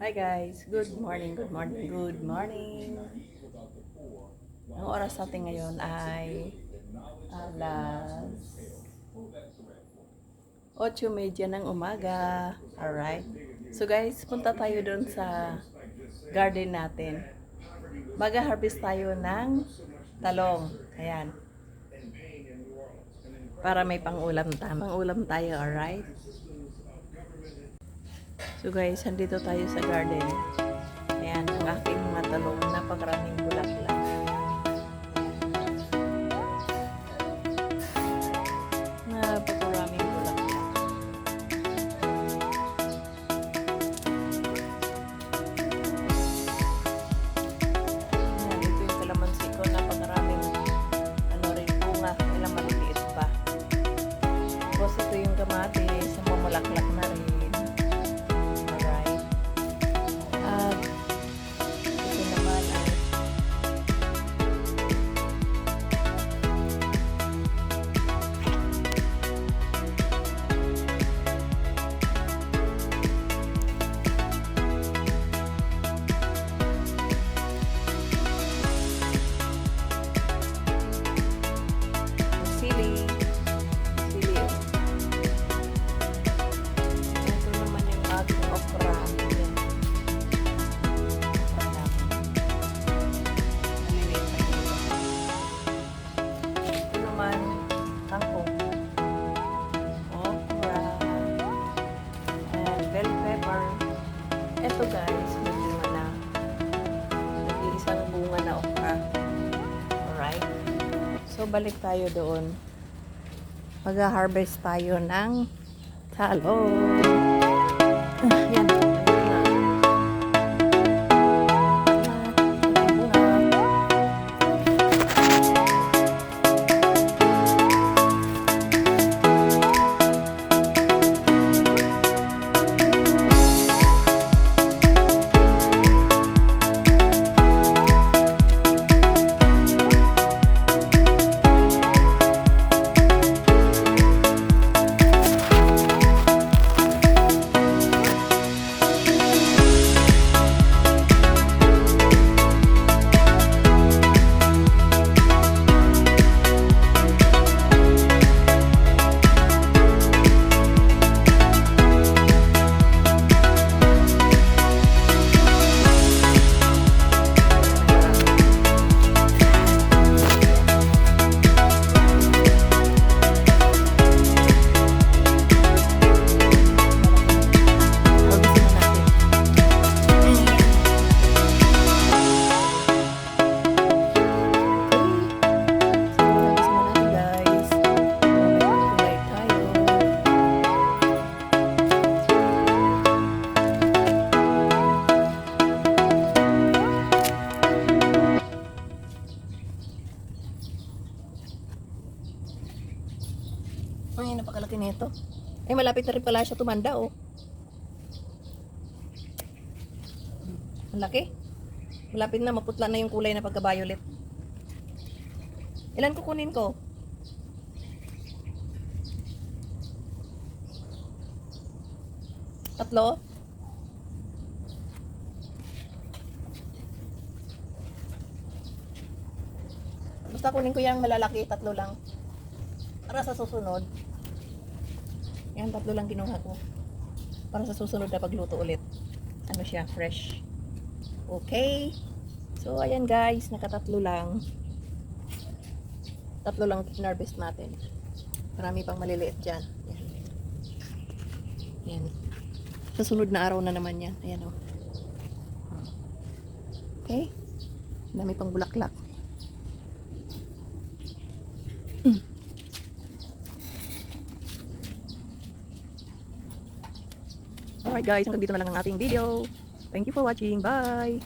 Hi guys, good morning, good morning, good morning. Ang oras natin ngayon ay alas 8:30 ng umaga. Alright. So guys, punta tayo doon sa garden natin. Mag-harvest tayo ng talong. Ayan. Para may pang-ulam tayo, alright? So guys, andito tayo sa garden. Ayan, ang aking mga talong. Napakaraming bulaklak. Napakaraming bulaklak. Ayan, ito yung kalamansi ko. Napakaraming bunga. Ilang maliliit pa. Tapos ito yung kamatis. Mamulaklak na rin. Ito guys, bunga na. Nag-iisang bunga na okra. Alright? So, balik tayo doon. Mag-harvest tayo ng talong. Yan. Ay, napakalaki nito. Ay, malapit na rin pala siya tumanda, oh. Malaki. Malapit na, maputla na yung kulay na pagka-violet. Ilan kukunin ko? Tatlo? Basta kunin ko yung malalaki, tatlo lang. Para sa susunod. Yan, tatlo lang kinuha ko. Para sa susunod na pagluto ulit. Ano siya, fresh. Okay. So, ayan guys, nakatatlo lang. Tatlo lang kinarvest natin. Marami pang maliliit dyan. Yan. Yan. Sa sunod na araw na naman yan. Ayan o. Okay. Dami pang bulaklak. Alright guys, hanggang dito na lang ang ating video. Thank you for watching. Bye!